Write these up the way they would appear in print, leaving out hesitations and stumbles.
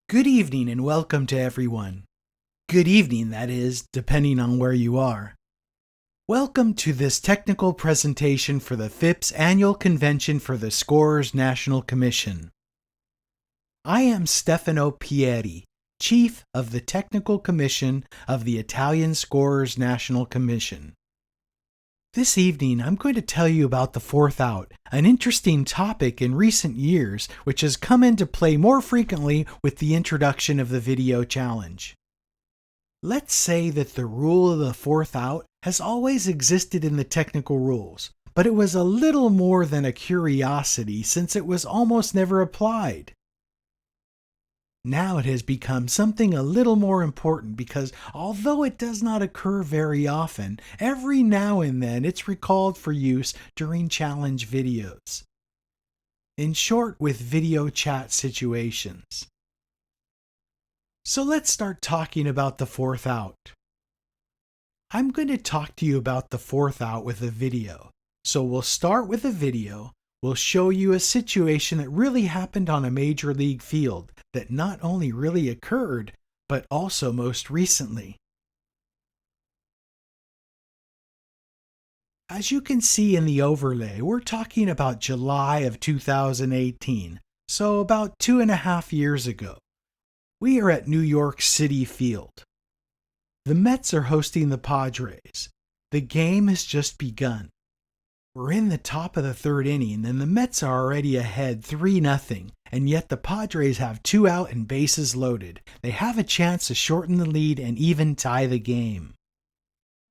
Good evening and welcome to everyone. Good evening, that is, depending on where you are. Welcome to this technical presentation for the FIPS Annual Convention for the Scorers National Commission. I am Stefano Pieri, Chief of the Technical Commission of the Italian Scorers National Commission. This evening, I'm going to tell you about the fourth out, an interesting topic in recent years which has come into play more frequently with the introduction of the video challenge. Let's say that the rule of the fourth out has always existed in the technical rules, but it was a little more than a curiosity since it was almost never applied. Now it has become something a little more important because although it does not occur very often, every now and then it's recalled for use during challenge videos. In short, with video chat situations. So let's start talking about the fourth out. I'm going to talk to you about the fourth out with a video. So we'll start with a video. We'll show you a situation that really happened on a major league field that not only really occurred, but also most recently. As you can see in the overlay, we're talking about July of 2018, so about 2.5 years ago. We are at New York City Field. The Mets are hosting the Padres. The game has just begun. We're in the top of the third inning, and the Mets are already ahead 3-0, and yet the Padres have 2 out and bases loaded. They have a chance to shorten the lead and even tie the game.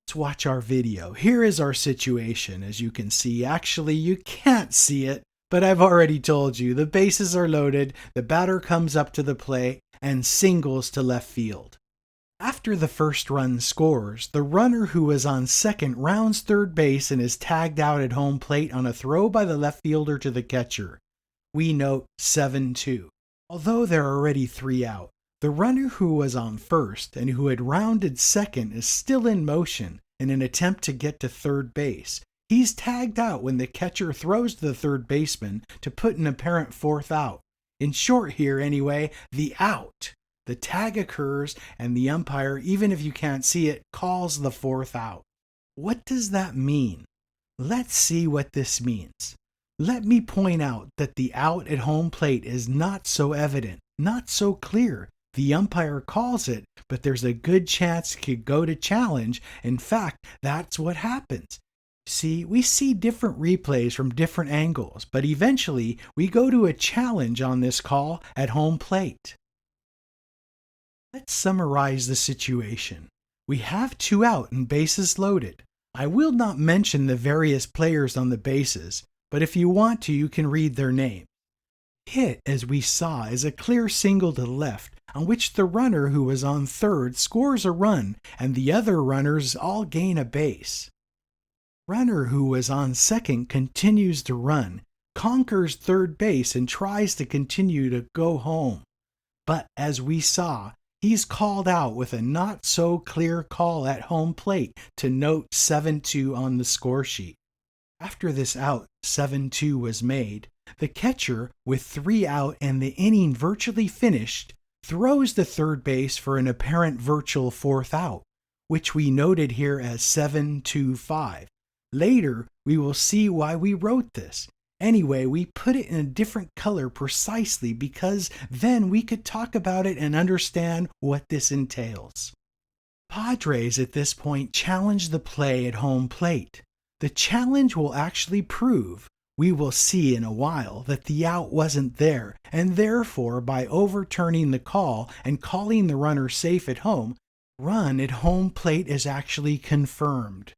Let's watch our video. Here is our situation, as you can see. Actually, you can't see it, but I've already told you. The bases are loaded, the batter comes up to the plate, and singles to left field. After the first run scores, the runner who was on second rounds third base and is tagged out at home plate on a throw by the left fielder to the catcher. We note 7-2. Although there are already 3 out, the runner who was on first and who had rounded second is still in motion in an attempt to get to third base. He's tagged out when the catcher throws to the third baseman to put an apparent fourth out. In short here anyway, the out. The tag occurs and the umpire, even if you can't see it, calls the fourth out. What does that mean? Let's see what this means. Let me point out that the out at home plate is not so evident, not so clear. The umpire calls it, but there's a good chance it could go to challenge. In fact, that's what happens. See, we see different replays from different angles, but eventually we go to a challenge on this call at home plate. Let's summarize the situation. We have 2 out and bases loaded. I will not mention the various players on the bases, but if you want to, you can read their names. Hit, as we saw, is a clear single to the left, on which the runner who was on third scores a run, and the other runners all gain a base. Runner who was on second continues to run, conquers third base, and tries to continue to go home. But as we saw, he's called out with a not so clear call at home plate to note 7-2 on the score sheet. After this out, 7-2 was made, the catcher, with 3 out and the inning virtually finished, throws to third base for an apparent virtual fourth out, which we noted here as 7-2-5. Later, we will see why we wrote this. Anyway, we put it in a different color precisely because then we could talk about it and understand what this entails. Padres at this point challenge the play at home plate. The challenge will actually prove, we will see in a while, that the out wasn't there, and therefore by overturning the call and calling the runner safe at home, run at home plate is actually confirmed.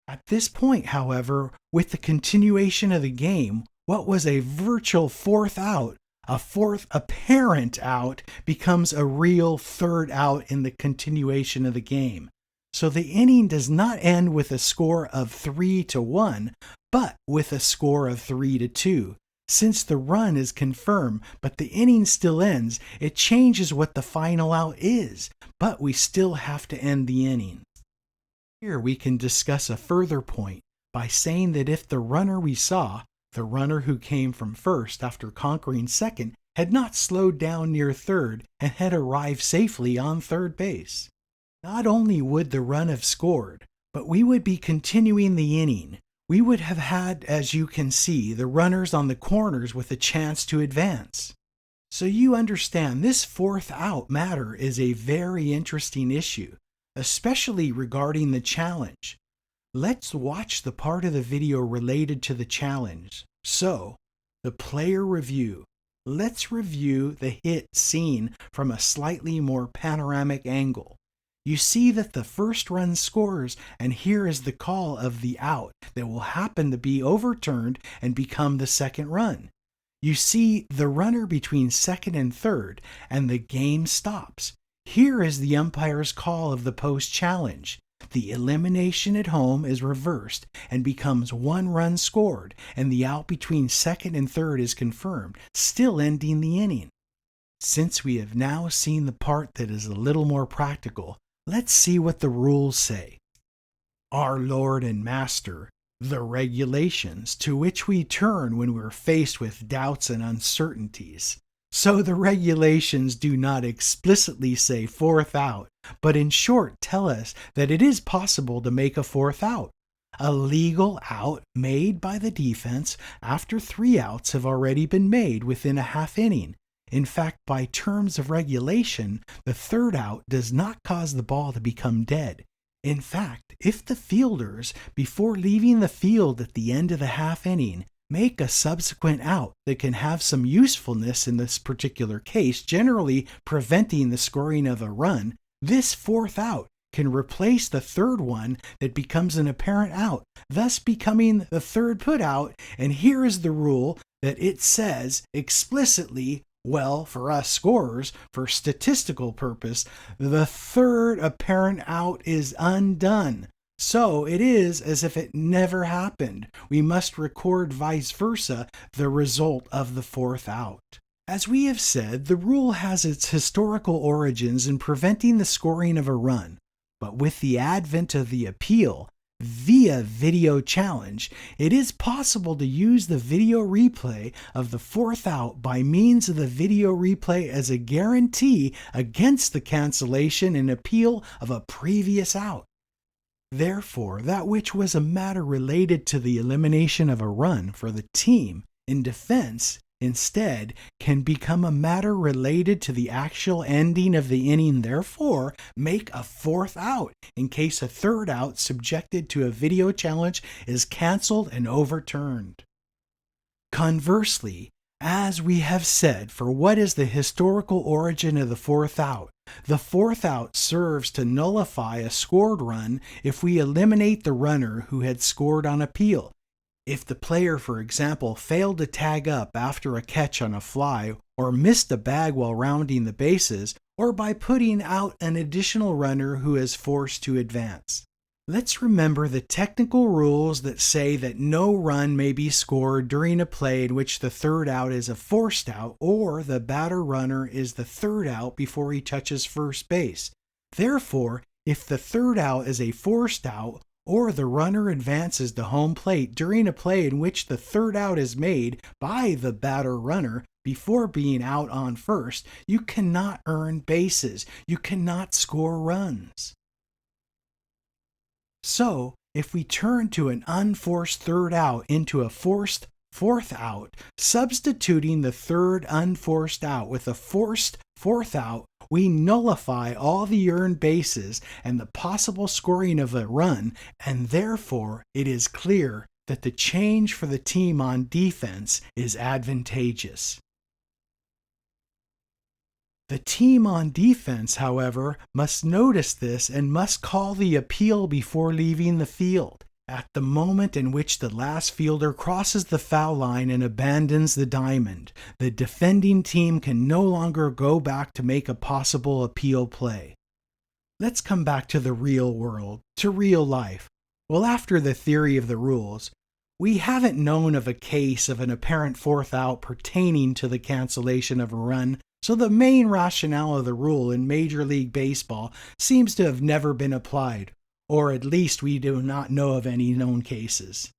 At this point, however, with the continuation of the game, what was a virtual fourth out, a fourth apparent out, becomes a real third out in the continuation of the game. So the inning does not end with a score of 3-1, but with a score of 3-2. Since the run is confirmed, but the inning still ends, it changes what the final out is, but we still have to end the inning. Here we can discuss a further point by saying that if the runner we saw, the runner who came from first after conquering second, had not slowed down near third and had arrived safely on third base. Not only would the run have scored, but we would be continuing the inning. We would have had, as you can see, the runners on the corners with a chance to advance. So you understand this fourth out matter is a very interesting issue, especially regarding the challenge. Let's watch the part of the video related to the challenge. So, the player review. Let's review the hit seen from a slightly more panoramic angle. You see that the first run scores, and here is the call of the out that will happen to be overturned and become the second run. You see the runner between second and third, and the game stops. Here is the umpire's call of the post challenge. The elimination at home is reversed and becomes one run scored, and the out between second and third is confirmed, still ending the inning. Since we have now seen the part that is a little more practical, let's see what the rules say. Our Lord and Master, the regulations, to which we turn when we're faced with doubts and uncertainties. So the regulations do not explicitly say fourth out, but in short tell us that it is possible to make a fourth out. A legal out made by the defense after 3 outs have already been made within a half inning. In fact, by terms of regulation, the third out does not cause the ball to become dead. In fact, if the fielders, before leaving the field at the end of the half inning, make a subsequent out that can have some usefulness in this particular case, generally preventing the scoring of a run, this fourth out can replace the third one that becomes an apparent out, thus becoming the third put out. And here is the rule that it says explicitly, well, for us scorers, for statistical purpose, the third apparent out is undone. So it is as if it never happened. We must record vice versa the result of the fourth out. As we have said, the rule has its historical origins in preventing the scoring of a run, but with the advent of the appeal via video challenge, it is possible to use the video replay of the fourth out by means of the video replay as a guarantee against the cancellation and appeal of a previous out. Therefore, that which was a matter related to the elimination of a run for the team in defense instead can become a matter related to the actual ending of the inning. Therefore, make a fourth out in case a third out subjected to a video challenge is canceled and overturned. Conversely, as we have said, for what is the historical origin of the fourth out? The fourth out serves to nullify a scored run if we eliminate the runner who had scored on appeal. If the player, for example, failed to tag up after a catch on a fly, or missed a bag while rounding the bases, or by putting out an additional runner who is forced to advance. Let's remember the technical rules that say that no run may be scored during a play in which the third out is a forced out or the batter runner is the third out before he touches first base. Therefore, if the third out is a forced out or the runner advances to home plate during a play in which the third out is made by the batter runner before being out on first, you cannot earn bases. You cannot score runs. So, if we turn to an unforced third out into a forced fourth out, substituting the third unforced out with a forced fourth out, we nullify all the earned bases and the possible scoring of a run, and therefore it is clear that the change for the team on defense is advantageous. The team on defense, however, must notice this and must call the appeal before leaving the field. At the moment in which the last fielder crosses the foul line and abandons the diamond, the defending team can no longer go back to make a possible appeal play. Let's come back to the real world, to real life. Well, after the theory of the rules, we haven't known of a case of an apparent fourth out pertaining to the cancellation of a run, so the main rationale of the rule in Major League Baseball seems to have never been applied, or at least we do not know of any known cases.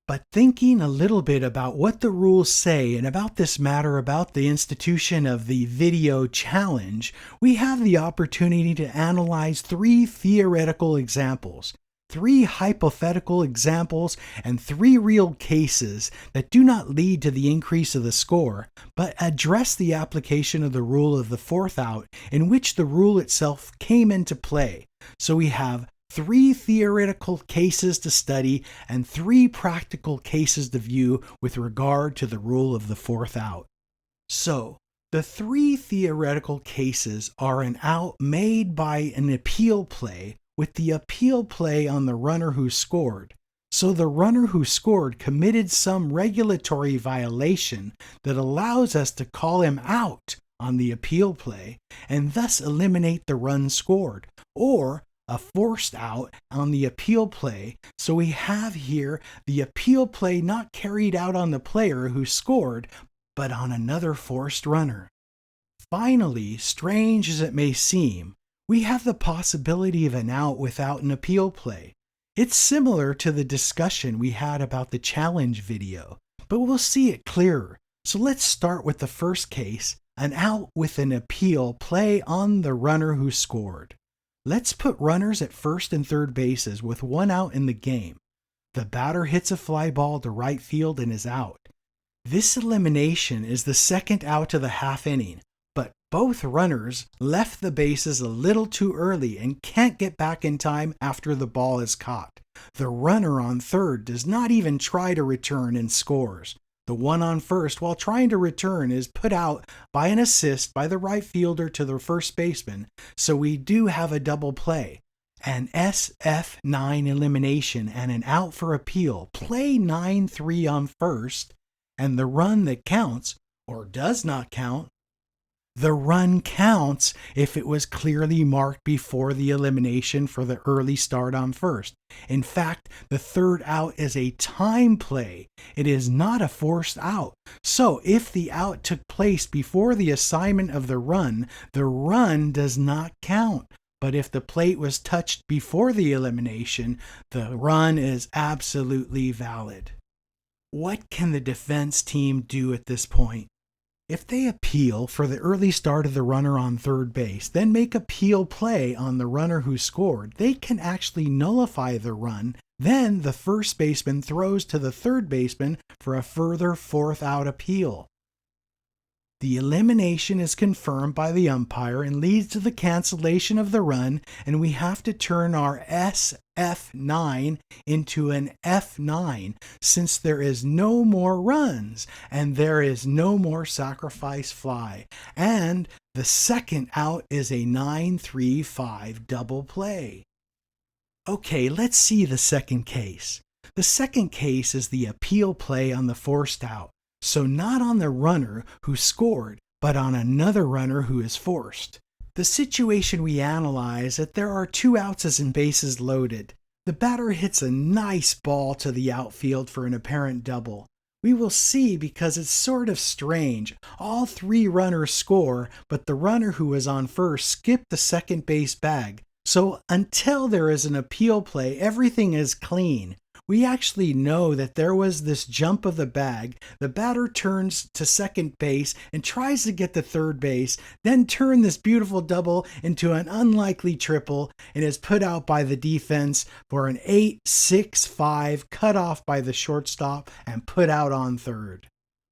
But thinking a little bit about what the rules say and about this matter about the institution of the video challenge, we have the opportunity to analyze three theoretical examples, three hypothetical examples, and three real cases that do not lead to the increase of the score, but address the application of the rule of the fourth out in which the rule itself came into play. So we have three theoretical cases to study and three practical cases to view with regard to the rule of the fourth out. So, the three theoretical cases are an out made by an appeal play with the appeal play on the runner who scored. So the runner who scored committed some regulatory violation that allows us to call him out on the appeal play and thus eliminate the run scored, or a forced out on the appeal play. So we have here the appeal play not carried out on the player who scored, but on another forced runner. Finally, strange as it may seem, we have the possibility of an out without an appeal play. It's similar to the discussion we had about the challenge video, but we'll see it clearer. So let's start with the first case, an out with an appeal play on the runner who scored. Let's put runners at first and third bases with one out in the game. The batter hits a fly ball to right field and is out. This elimination is the second out of the half inning, but both runners left the bases a little too early and can't get back in time after the ball is caught. The runner on third does not even try to return and scores. The one on first, while trying to return, is put out by an assist by the right fielder to the first baseman, so we do have a double play. An SF9 elimination and an out for appeal, play 9-3 on first, and the run that counts, or does not count. The run counts if it was clearly marked before the elimination for the early start on first. In fact, the third out is a time play. It is not a forced out. So if the out took place before the assignment of the run does not count. But if the plate was touched before the elimination, the run is absolutely valid. What can the defense team do at this point? If they appeal for the early start of the runner on third base, then make appeal play on the runner who scored, they can actually nullify the run. Then the first baseman throws to the third baseman for a further fourth out appeal. The elimination is confirmed by the umpire and leads to the cancellation of the run, and we have to turn our SF9 into an F9 since there is no more runs and there is no more sacrifice fly. And the second out is a 9-3-5 double play. Okay, let's see the second case. The second case is the appeal play on the forced out. So not on the runner who scored, but on another runner who is forced. The situation we analyze that there are two outs and bases loaded. The batter hits a nice ball to the outfield for an apparent double. We will see because it's sort of strange. All three runners score, but the runner who was on first skipped the second base bag. So until there is an appeal play, everything is clean. We actually know that there was this jump of the bag. The batter turns to second base and tries to get to third base, then turn this beautiful double into an unlikely triple and is put out by the defense for an 8-6-5 cut off by the shortstop and put out on third.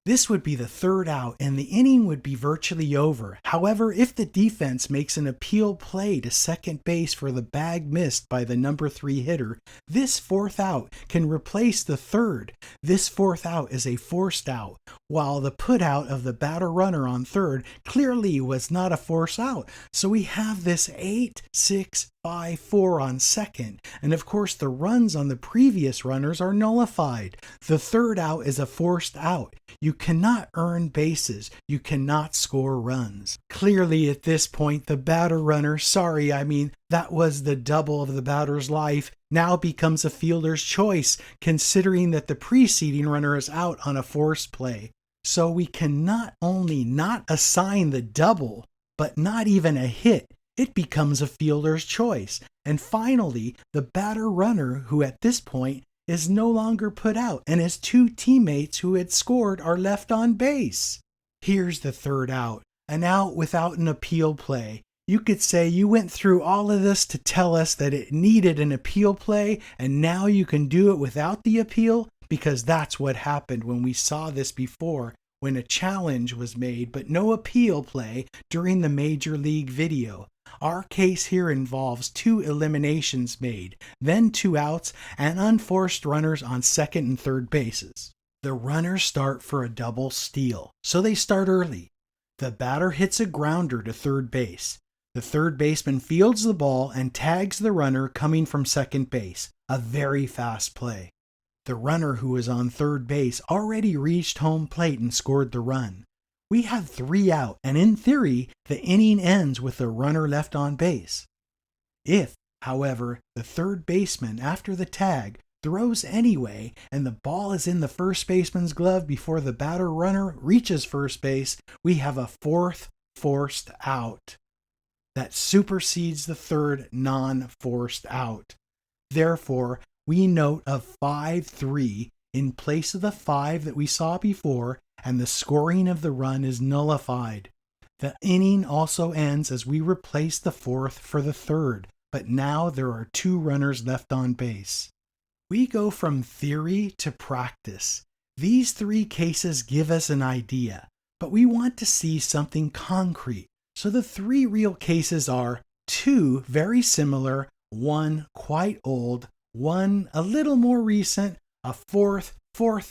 This would be the third out and the inning would be virtually over. However, if the defense makes an appeal play to second base for the bag missed by the number 3 hitter, this fourth out can replace the third. This fourth out is a forced out, while the put out of the batter runner on third clearly was not a forced out. So we have this 8-6-5-4 on second, and of course the runs on the previous runners are nullified. The third out is a forced out. You cannot earn bases. You cannot score runs. Clearly at this point, the batter runner, that was the double of the batter's life, now becomes a fielder's choice, considering that the preceding runner is out on a forced play. So we can not only not assign the double, but not even a hit. It becomes a fielder's choice. And finally, the batter runner, who at this point is no longer put out, and his two teammates who had scored are left on base. Here's the third out, an out without an appeal play. You could say you went through all of this to tell us that it needed an appeal play, and now you can do it without the appeal, because that's what happened when we saw this before, when a challenge was made but no appeal play during the Major League video. Our case here involves 2 eliminations made, then 2 outs, and unforced runners on second and third bases. The runners start for a double steal, so they start early. The batter hits a grounder to third base. The third baseman fields the ball and tags the runner coming from second base, a very fast play. The runner who was on third base already reached home plate and scored the run. We have 3 out, and in theory, the inning ends with a runner left on base. If, however, the third baseman, after the tag, throws anyway, and the ball is in the first baseman's glove before the batter runner reaches first base, we have a 4th forced out that supersedes the third non-forced out. Therefore, we note a 5-3 in place of the 5 that we saw before, and the scoring of the run is nullified. The inning also ends as we replace the 4th for the 3rd, but now there are 2 runners left on base. We go from theory to practice. These 3 cases give us an idea, but we want to see something concrete. So the 3 real cases are 2 very similar, 1 quite old, 1 a little more recent, a 4th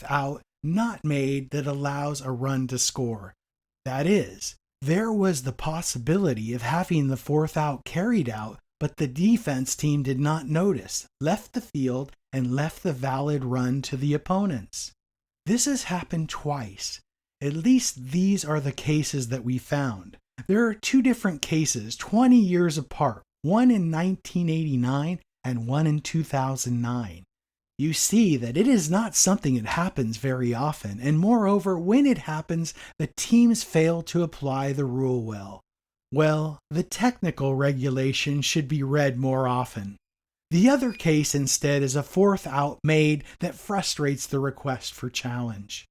out not made that allows a run to score. That is, there was the possibility of having the 4th out carried out, but the defense team did not notice, left the field, and left the valid run to the opponents. This has happened twice. At least these are the cases that we found. There are 2 different cases 20 years apart, one in 1989 and one in 2009. You see that it is not something that happens very often, and moreover, when it happens, the teams fail to apply the rule well. Well, the technical regulation should be read more often. The other case instead is a 4th out made that frustrates the request for challenge.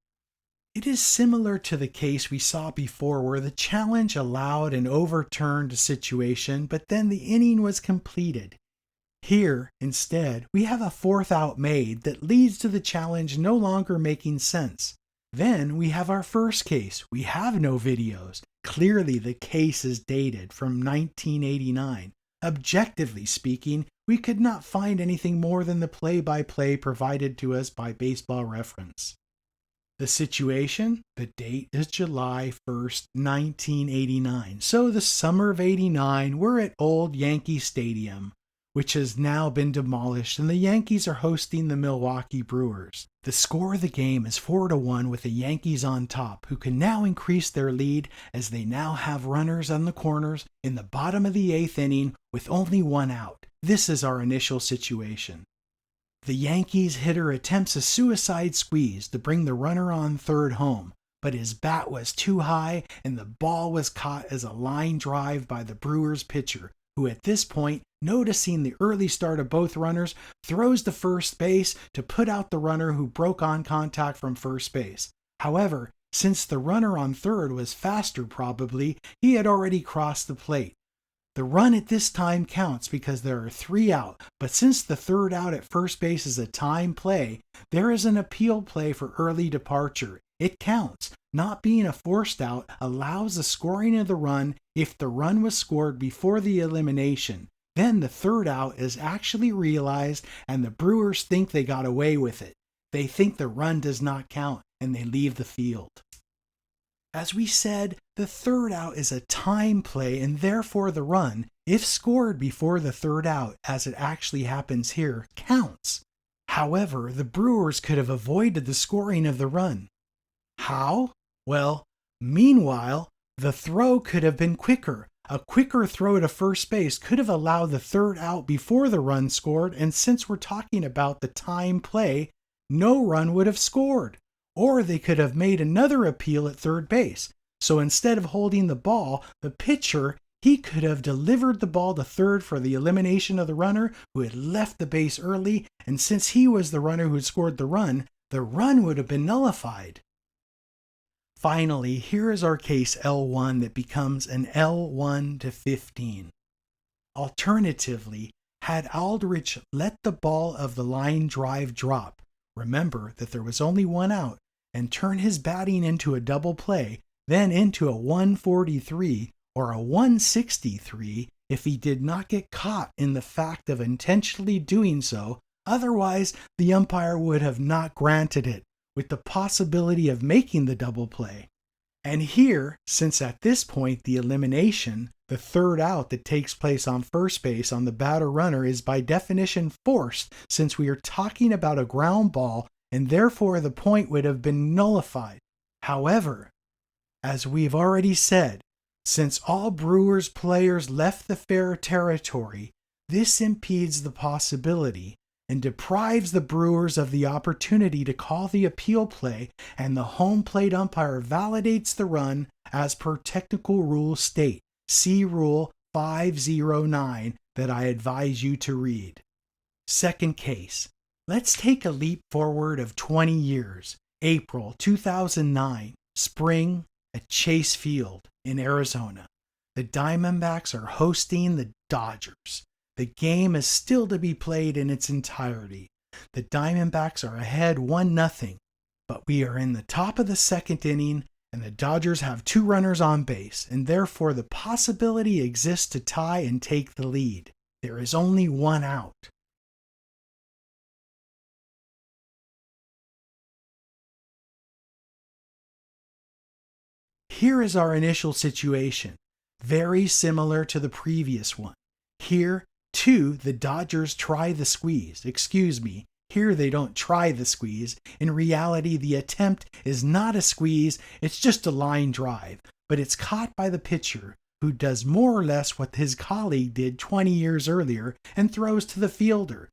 It is similar to the case we saw before where the challenge allowed and overturned a situation, but then the inning was completed. Here, instead, we have a 4th out made that leads to the challenge no longer making sense. Then we have our first case. We have no videos. Clearly the case is dated from 1989. Objectively speaking, we could not find anything more than the play-by-play provided to us by Baseball Reference. The situation, the date is July 1st, 1989. So the summer of '89, we're at Old Yankee Stadium, which has now been demolished, and the Yankees are hosting the Milwaukee Brewers. The score of the game is 4-1 with the Yankees on top, who can now increase their lead as they now have runners on the corners in the bottom of the 8th inning with only 1 out. This is our initial situation. The Yankees hitter attempts a suicide squeeze to bring the runner on third home, but his bat was too high and the ball was caught as a line drive by the Brewers pitcher, who at this point, noticing the early start of both runners, throws to first base to put out the runner who broke on contact from first base. However, since the runner on third was faster probably, he had already crossed the plate. The run at this time counts because there are 3 out, but since the 3rd out at first base is a time play, there is an appeal play for early departure. It counts. Not being a forced out allows the scoring of the run if the run was scored before the elimination. Then the 3rd out is actually realized and the Brewers think they got away with it. They think the run does not count and they leave the field. As we said, the 3rd out is a time play and therefore the run, if scored before the 3rd out, as it actually happens here, counts. However, the Brewers could have avoided the scoring of the run. How? Well, meanwhile, the throw could have been quicker. A quicker throw to first base could have allowed the 3rd out before the run scored, and since we're talking about the time play, no run would have scored. Or they could have made another appeal at third base. So instead of holding the ball, the pitcher He could have delivered the ball to third for the elimination of the runner who had left the base early, and since he was the runner who had scored the run would have been nullified. Finally, here is our case L1 that becomes an L1 to 15. Alternatively, had Aldrich let the ball of the line drive drop, remember that there was only one out, and turn his batting into a double play, then into a 143 or a 163 if he did not get caught in the fact of intentionally doing so, otherwise the umpire would have not granted it, with the possibility of making the double play. And here, since at this point the elimination, the third out that takes place on first base on the batter runner is by definition forced, since we are talking about a ground ball and therefore the point would have been nullified. However, as we've already said, since all Brewers players left the fair territory, this impedes the possibility and deprives the Brewers of the opportunity to call the appeal play, and the home plate umpire validates the run as per technical rules state. See Rule 509 that I advise you to read. Second case. Let's take a leap forward of 20 years. April 2009, spring at Chase Field in Arizona. The Diamondbacks are hosting the Dodgers. The game is still to be played in its entirety. The Diamondbacks are ahead 1-0, but we are in the top of the second inning and the Dodgers have 2 runners on base, and therefore the possibility exists to tie and take the lead. There is only 1 out. Here is our initial situation, very similar to the previous one. Here, too, the Dodgers try the squeeze. Here they don't try the squeeze. In reality, the attempt is not a squeeze, it's just a line drive, but it's caught by the pitcher, who does more or less what his colleague did 20 years earlier and throws to the fielder.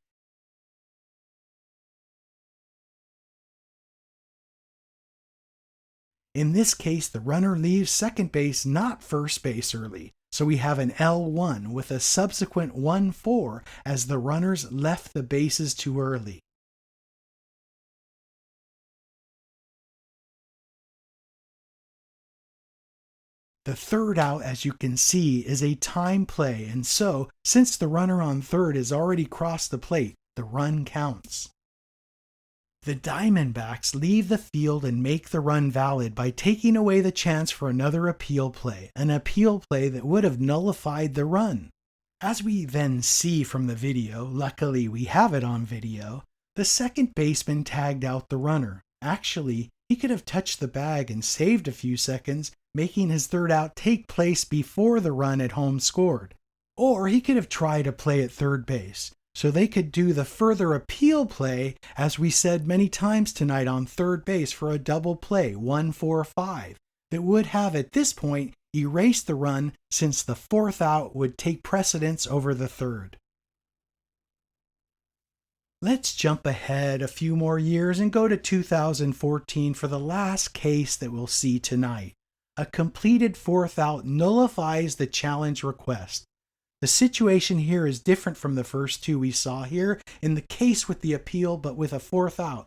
In this case, the runner leaves second base, not first base early, so we have an L1 with a subsequent 1-4 as the runners left the bases too early. The third out, as you can see, is a time play, and so, since the runner on third has already crossed the plate, the run counts. The Diamondbacks leave the field and make the run valid by taking away the chance for another appeal play, an appeal play that would have nullified the run. As we then see from the video, luckily we have it on video, the second baseman tagged out the runner. Actually, he could have touched the bag and saved a few seconds, making his third out take place before the run at home scored. Or he could have tried a play at third base, so they could do the further appeal play, as we said many times tonight, on third base for a double play, 1-4-5, that would have at this point erased the run, since the fourth out would take precedence over the third. Let's jump ahead a few more years and go to 2014 for the last case that we'll see tonight. A completed fourth out nullifies the challenge request. The situation here is different from the first 2 we saw here in the case with the appeal, but with a fourth out.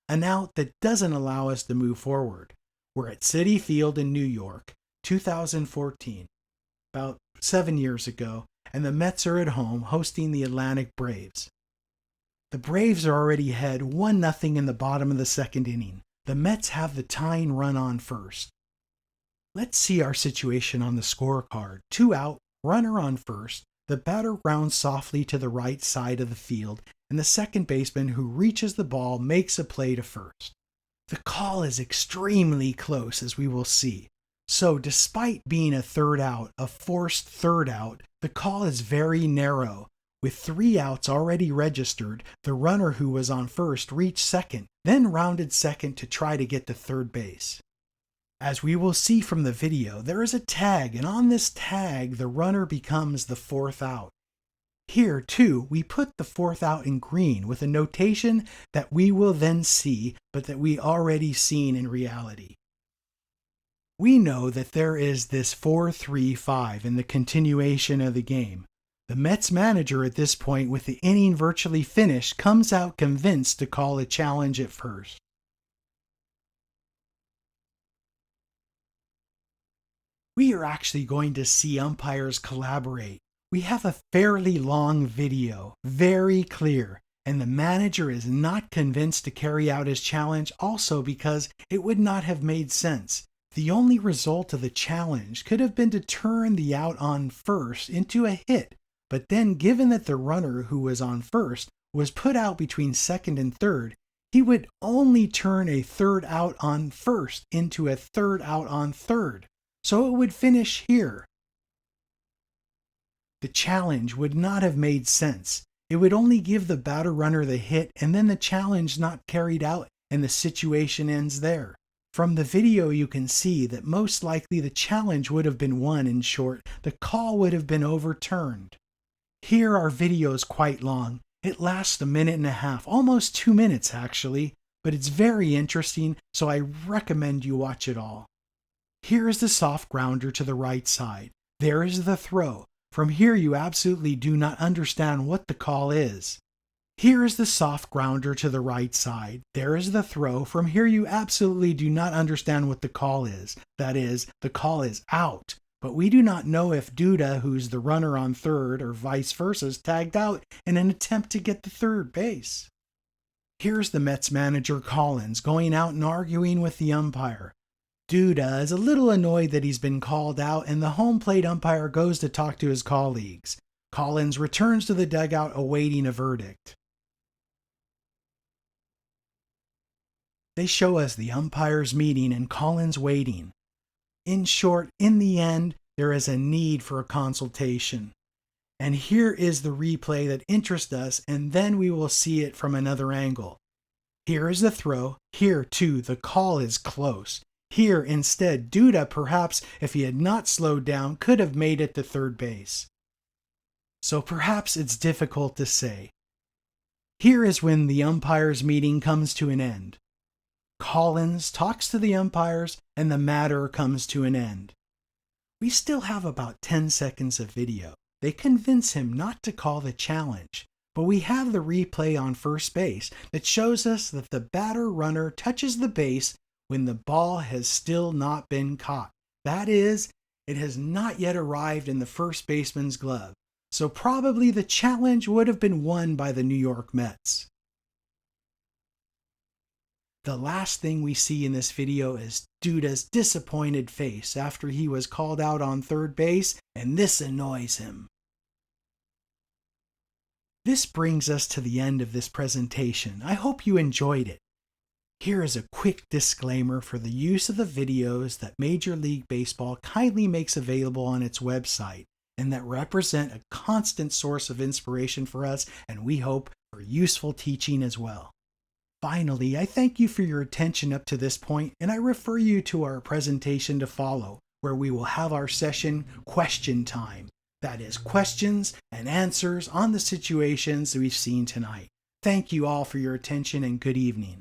An out that doesn't allow us to move forward. We're at Citi Field in New York, 2014, about 7 years ago, and the Mets are at home hosting the Atlantic Braves. The Braves are already ahead 1-0 in the bottom of the second inning. The Mets have the tying run on first. Let's see our situation on the scorecard. 2 out, runner on first, the batter rounds softly to the right side of the field, and the second baseman who reaches the ball makes a play to first. The call is extremely close, as we will see. So despite being a third out, a forced third out, the call is very narrow. With 3 outs already registered, the runner who was on first reached second, then rounded second to try to get to third base. As we will see from the video, there is a tag, and on this tag, the runner becomes the fourth out. Here, too, we put the fourth out in green with a notation that we will then see, but that we already seen in reality. We know that there is this 4-3-5 in the continuation of the game. The Mets manager at this point, with the inning virtually finished, comes out convinced to call a challenge at first. We are actually going to see umpires collaborate. We have a fairly long video, very clear, and the manager is not convinced to carry out his challenge also because it would not have made sense. The only result of the challenge could have been to turn the out on first into a hit, but then given that the runner who was on first was put out between second and third, he would only turn a third out on first into a third out on third, so it would finish here. The challenge would not have made sense. It would only give the batter runner the hit and then the challenge not carried out and the situation ends there. From the video you can see that most likely the challenge would have been won. In short, the call would have been overturned. Here our video is quite long. It lasts 1.5 minutes, almost 2 minutes actually, but it's very interesting, so I recommend you watch it all. Here is the soft grounder to the right side. There is the throw. From here you absolutely do not understand what the call is. Here is the soft grounder to the right side. There is the throw. From here you absolutely do not understand what the call is. That is, the call is out. But we do not know if Duda, who's the runner on third, or vice versa, is tagged out in an attempt to get to third base. Here's the Mets manager Collins going out and arguing with the umpire. Duda is a little annoyed that he's been called out, and the home plate umpire goes to talk to his colleagues. Collins returns to the dugout awaiting a verdict. They show us the umpires meeting and Collins waiting. In short, in the end, there is a need for a consultation. And here is the replay that interests us, and then we will see it from another angle. Here is the throw. Here, too, the call is close. Here, instead, Duda, perhaps, if he had not slowed down, could have made it to third base. So perhaps it's difficult to say. Here is when the umpires' meeting comes to an end. Collins talks to the umpires, and the matter comes to an end. We still have about 10 seconds of video. They convince him not to call the challenge, but we have the replay on first base that shows us that the batter runner touches the base when the ball has still not been caught. That is, it has not yet arrived in the first baseman's glove, so probably the challenge would have been won by the New York Mets. The last thing we see in this video is Duda's disappointed face after he was called out on third base, and this annoys him. This brings us to the end of this presentation. I hope you enjoyed it. Here is a quick disclaimer for the use of the videos that Major League Baseball kindly makes available on its website, and that represent a constant source of inspiration for us, and we hope for useful teaching as well. Finally, I thank you for your attention up to this point, and I refer you to our presentation to follow, where we will have our session question time. That is, questions and answers on the situations we've seen tonight. Thank you all for your attention and good evening.